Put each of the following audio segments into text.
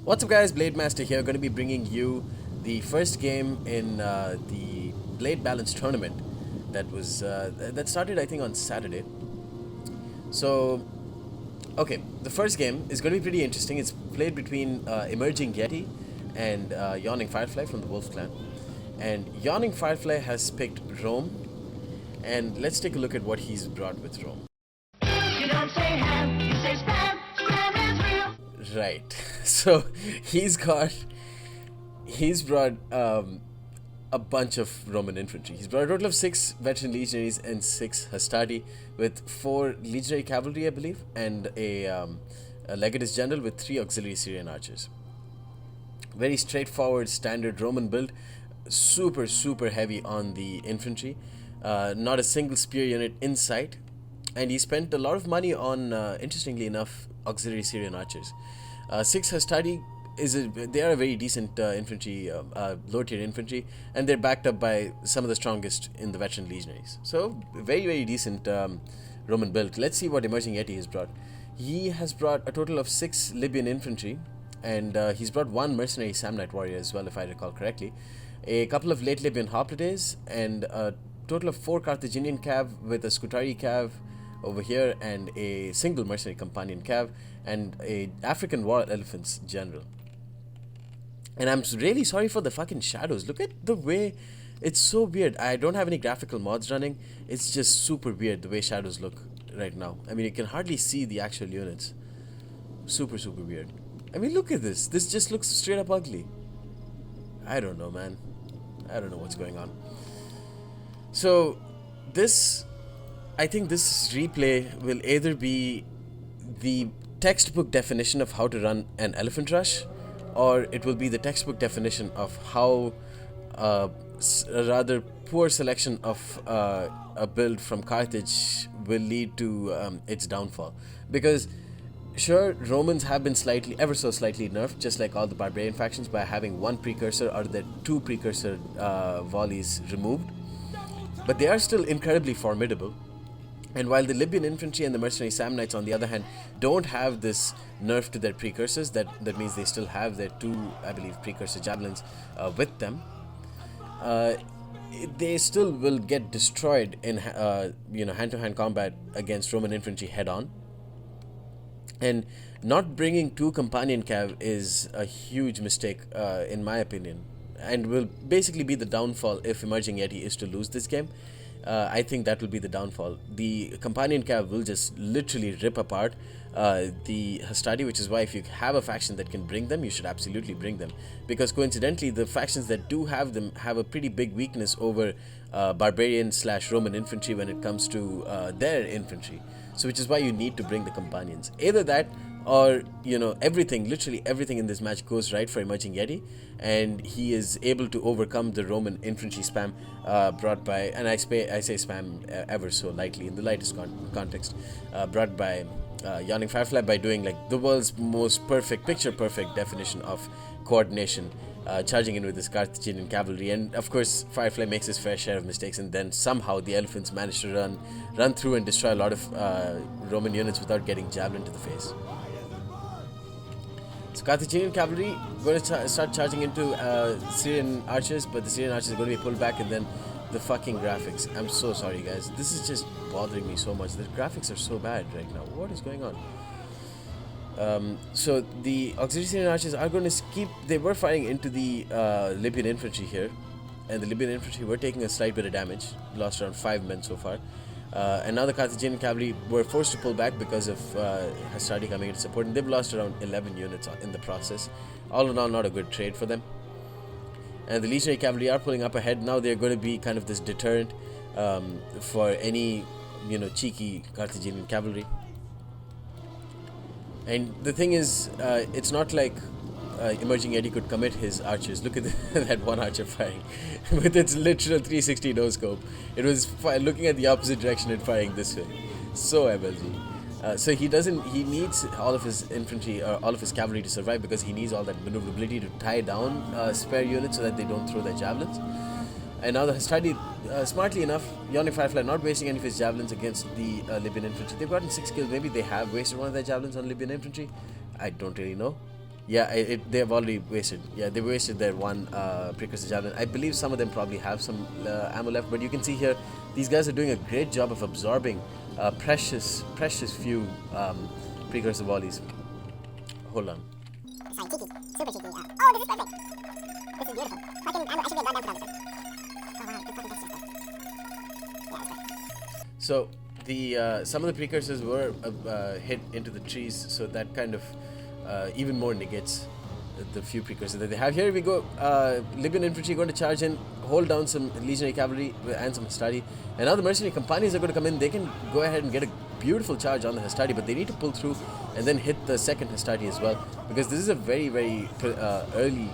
What's up guys, Blade Master here, going to be bringing you the first game in the Blade Balance tournament that started I think on Saturday. So, okay, the first game is going to be pretty interesting. It's played between Emerging Yeti and Yawning Firefly from the Wolf Clan. And Yawning Firefly has picked Rome, and let's take a look at what he's brought with Rome. You don't say ham, you say spam. Spam is real. Right. So he's brought a bunch of Roman infantry. He's brought a total of 6 veteran legionaries and 6 hastati, with 4 legionary cavalry, I believe, and a legatus general with 3 auxiliary Syrian archers. Very straightforward, standard Roman build. Super heavy on the infantry. Not a single spear unit in sight. And he spent a lot of money on, interestingly enough, auxiliary Syrian archers. 6 hastati they are a very decent infantry, low tier infantry, and they're backed up by some of the strongest in the veteran legionaries. So very decent Roman build. Let's see what Emerging Yeti has brought. He has brought a total of 6 Libyan infantry, and he's brought 1 mercenary Samnite warrior as well, if I recall correctly, a couple of late Libyan hoplites, and a total of 4 Carthaginian cav with a Scutari cav over here, and a single mercenary companion cav, and a African war elephants general. And I'm really sorry for the fucking shadows. Look at the way it's so weird. I don't have any graphical mods running. It's just super weird the way shadows look right now. I mean, you can hardly see the actual units. Super weird. I mean, look at this. This just looks straight up ugly. I don't know, man. I don't know what's going on. So I think this replay will either be the textbook definition of how to run an elephant rush, or it will be the textbook definition of how a rather poor selection of a build from Carthage will lead to its downfall. Because sure, Romans have been ever so slightly nerfed, just like all the barbarian factions, by having 1 precursor out of their 2 precursor volleys removed, but they are still incredibly formidable. And while the Libyan infantry and the mercenary Samnites, on the other hand, don't have this nerf to their precursors, that means they still have their 2, I believe, precursor javelins with them, they still will get destroyed in hand-to-hand combat against Roman infantry head-on. And not bringing 2 companion cav is a huge mistake, in my opinion, and will basically be the downfall if Emerging Yeti is to lose this game. I think that will be the downfall. The companion cav will just literally rip apart the hastati, which is why if you have a faction that can bring them, you should absolutely bring them. Because coincidentally, the factions that do have them have a pretty big weakness over barbarian / Roman infantry when it comes to their infantry. So which is why you need to bring the companions. Either that, or everything, literally everything in this match goes right for Emerging Yeti, and he is able to overcome the Roman infantry spam brought by, and I say spam ever so lightly in the lightest context, brought by Yawning Firefly, by doing like the world's most picture perfect definition of coordination, charging in with his Carthaginian cavalry. And of course Firefly makes his fair share of mistakes, and then somehow the elephants manage to run through and destroy a lot of Roman units without getting javelin to the face. So Carthaginian cavalry going to start charging into Syrian archers, but the Syrian archers are going to be pulled back, and then the fucking graphics. I'm so sorry guys, this is just bothering me so much. The graphics are so bad right now. What is going on? So the auxiliary Syrian archers are going to they were firing into the Libyan infantry here, and the Libyan infantry were taking a slight bit of damage, lost around 5 men so far. And now the Carthaginian cavalry were forced to pull back because of hastati coming into support, and they've lost around 11 units in the process. All in all, not a good trade for them. And the legionary cavalry are pulling up ahead. Now they're going to be kind of this deterrent for any cheeky Carthaginian cavalry. And the thing is, it's not like Emerging Yeti could commit his archers. Look at that one archer firing with its literal 360 no scope. It was looking at the opposite direction and firing this way. So MLG. So he needs all of his infantry or all of his cavalry to survive, because he needs all that maneuverability to tie down spare units so that they don't throw their javelins. And now the hastati, smartly enough, Yawning Firefly not wasting any of his javelins against the Libyan infantry. They've gotten 6 kills. Maybe they have wasted one of their javelins on Libyan infantry. I don't really know. Yeah, they have already wasted. Yeah, they wasted their one precursor javelin. I believe some of them probably have some ammo left, but you can see here, these guys are doing a great job of absorbing precious few precursor volleys. Hold on. Sorry, cheeky. Super cheeky. Oh, this is perfect. This is beautiful. I should get gone down for that. Oh, wow. Good fucking texture stuff. Yeah, that's right. So the some of the precursors were hit into the trees, so that kind of even more negates the few precursors that they have. Here we go. Libyan infantry going to charge in, hold down some legionary cavalry and some hastati, and now the mercenary companies are going to come in. They can go ahead and get a beautiful charge on the hastati, but they need to pull through and then hit the second hastati as well, because this is a very early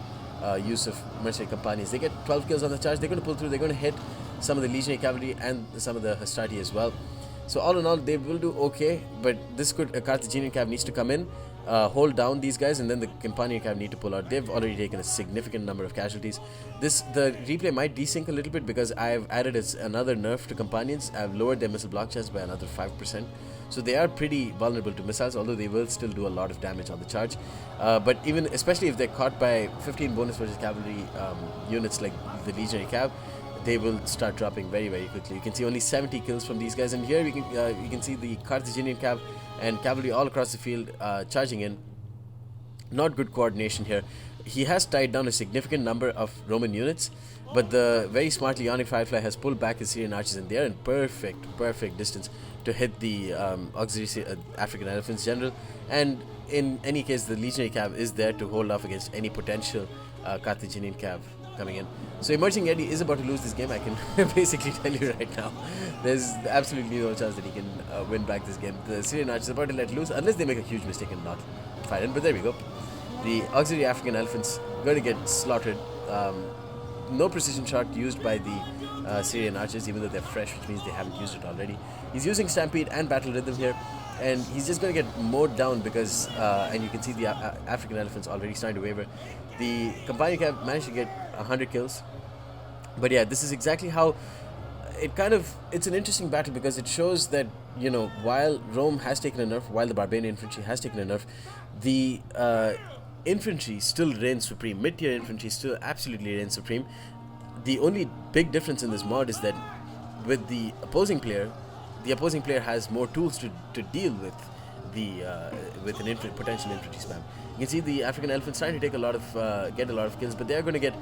use of mercenary companies. They get 12 kills on the charge. They're going to pull through. They're going to hit some of the legionary cavalry and some of the hastati as well. So all in all, they will do okay, but this could Carthaginian cav needs to come in, hold down these guys, and then the Campanian cav need to pull out. They've already taken a significant number of casualties. The replay might desync a little bit because I've added another nerf to Companions. I've lowered their missile block chance by another 5%. So they are pretty vulnerable to missiles, although they will still do a lot of damage on the charge. But even, especially if they're caught by 15 bonus versus cavalry units like the Legionary Cav, they will start dropping very quickly. You can see only 70 kills from these guys, and here you can see the Carthaginian cav and cavalry all across the field charging in. Not good coordination here. He has tied down a significant number of Roman units, but the very smartly Ionic Firefly has pulled back his Syrian archers, and they are in perfect distance to hit the auxiliary African elephants general. And in any case, the legionary cav is there to hold off against any potential Carthaginian cav coming in. So Emerging Eddie is about to lose this game. I can basically tell you right now. There's absolutely no chance that he can win back this game. The Syrian archers are about to let loose unless they make a huge mistake and not fire in. But there we go. The auxiliary African elephants going to get slaughtered. No precision shot used by the Syrian archers, even though they're fresh, which means they haven't used it already. He's using Stampede and Battle Rhythm here, and he's just going to get mowed down because, and you can see the African elephants already starting to waver. The Campania Cav managed to get 100 kills. But yeah, this is exactly how it's an interesting battle, because it shows that, you know, while Rome has taken a nerf, while the Barbarian infantry has taken a nerf, the infantry still reigns supreme. Mid-tier infantry still absolutely reigns supreme. The only big difference in this mod is that with the opposing player has more tools to deal with with an potential infantry spam. You can see the African elephants trying to take get a lot of kills, but they are going to get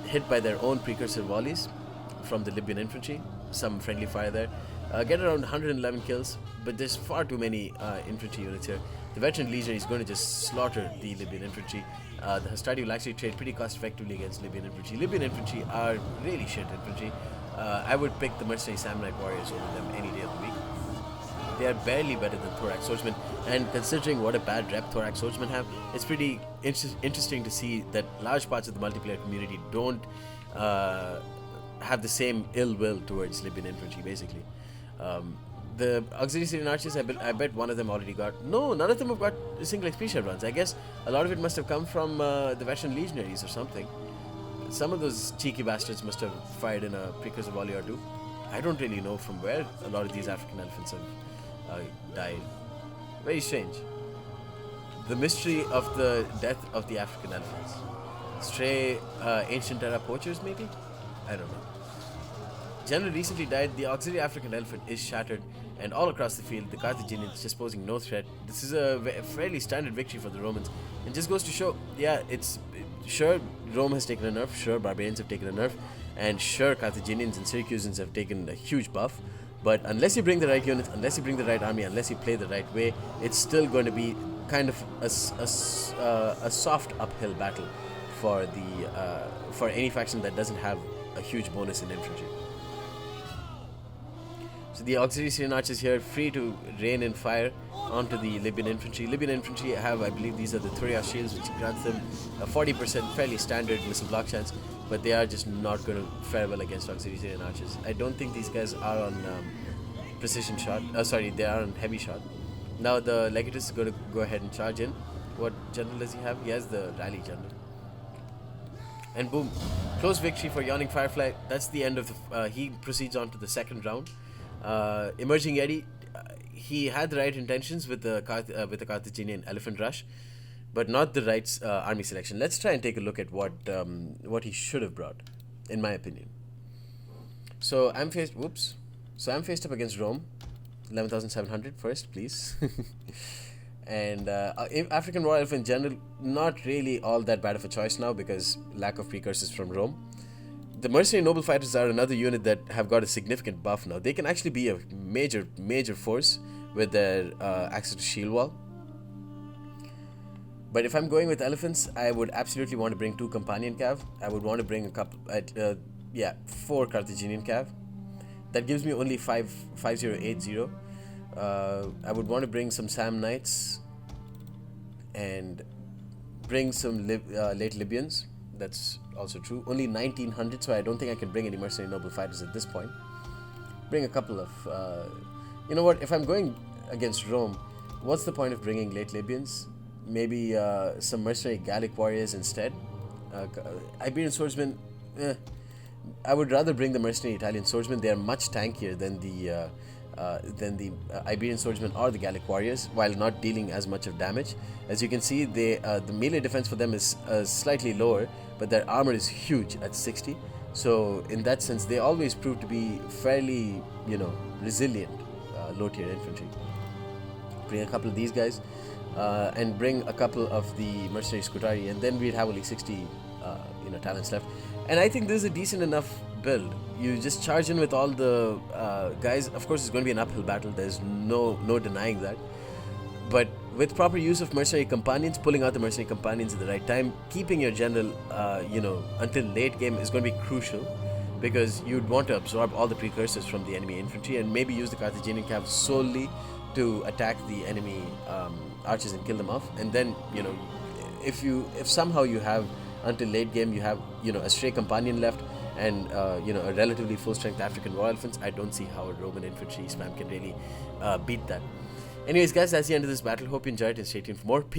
hit by their own precursor volleys from the Libyan infantry. Some friendly fire there. Get around 111 kills, but there's far too many infantry units here. The veteran legionary is going to just slaughter the Libyan infantry. The Hastati will actually trade pretty cost effectively against Libyan infantry. Libyan infantry are really shit infantry. I would pick the mercenary Samurai warriors over them any day of the week. They are barely better than Thorax swordsmen, and considering what a bad rep Thorax swordsmen have, it's pretty interesting to see that large parts of the multiplayer community don't have the same ill will towards Libyan infantry, basically. The auxiliary Syrian archers, I bet one of them already got... No, none of them have got single XP shell runs. I guess a lot of it must have come from the veteran legionaries or something. Some of those cheeky bastards must have fired in a precursor volley or two. I don't really know from where a lot of these African elephants have died. Very strange. The mystery of the death of the African elephants. Stray ancient era poachers, maybe? I don't know. General recently died. The auxiliary African elephant is shattered, and all across the field, the Carthaginians just posing no threat. This is a fairly standard victory for the Romans. It just goes to show, yeah, it's sure Rome has taken a nerf, sure barbarians have taken a nerf, and sure Carthaginians and Syracusans have taken a huge buff. But unless you bring the right units, unless you bring the right army, unless you play the right way, it's still going to be kind of a soft uphill battle for any faction that doesn't have a huge bonus in infantry. So the auxiliary Syrian archers here, free to rain in fire onto the Libyan infantry. Libyan infantry have, I believe, these are the Thuria shields, which grants them a 40% fairly standard missile block chance, but they are just not going to fare well against auxiliary Syrian archers. I don't think these guys are on precision shot. They are on heavy shot. Now the Legatus is going to go ahead and charge in. What general does he have? He has the rally general. And boom, close victory for Yawning Firefly. That's the end of the... he proceeds on to the second round. Emerging Eddie, he had the right intentions with the Carthaginian elephant rush, but not the right army selection. Let's try and take a look at what he should have brought, in my opinion. So I'm faced. Whoops. So I'm faced up against Rome, 11,700 first, please. And African War Elf in general, not really all that bad of a choice now because lack of precursors from Rome. The Mercenary Noble Fighters are another unit that have got a significant buff now. They can actually be a major force with their access to shield wall. But if I'm going with elephants, I would absolutely want to bring 2 companion cav. I would want to bring a couple, 4 Carthaginian cav. That gives me only 5080. I would want to bring some Sam Knights and bring some late Libyans. That's also true. Only 1900, so I don't think I can bring any Mercenary Noble Fighters at this point. Bring a couple of... you know what? If I'm going against Rome, what's the point of bringing late Libyans? Maybe some Mercenary Gallic Warriors instead. Iberian Swordsmen... I would rather bring the Mercenary Italian Swordsmen. They are much tankier than the Iberian Swordsmen or the Gallic Warriors, while not dealing as much of damage. As you can see, the melee defense for them is slightly lower, but their armor is huge at 60. So in that sense, they always prove to be fairly, resilient low-tier infantry. Bring a couple of these guys, and bring a couple of the Mercenary Scutari, and then we'd have only 60, talents left. And I think this is a decent enough build. You just charge in with all the guys. Of course, it's going to be an uphill battle. There's no denying that. But with proper use of Mercenary Companions, pulling out the Mercenary Companions at the right time, keeping your general, until late game is going to be crucial, because you'd want to absorb all the precursors from the enemy infantry and maybe use the Carthaginian cav solely to attack the enemy archers and kill them off. And then, if somehow you have until late game, you have a stray companion left and a relatively full strength African War Elephants, I don't see how a Roman infantry spam can really beat that. Anyways guys, that's the end of this battle. Hope you enjoyed and stay tuned for more. Peace.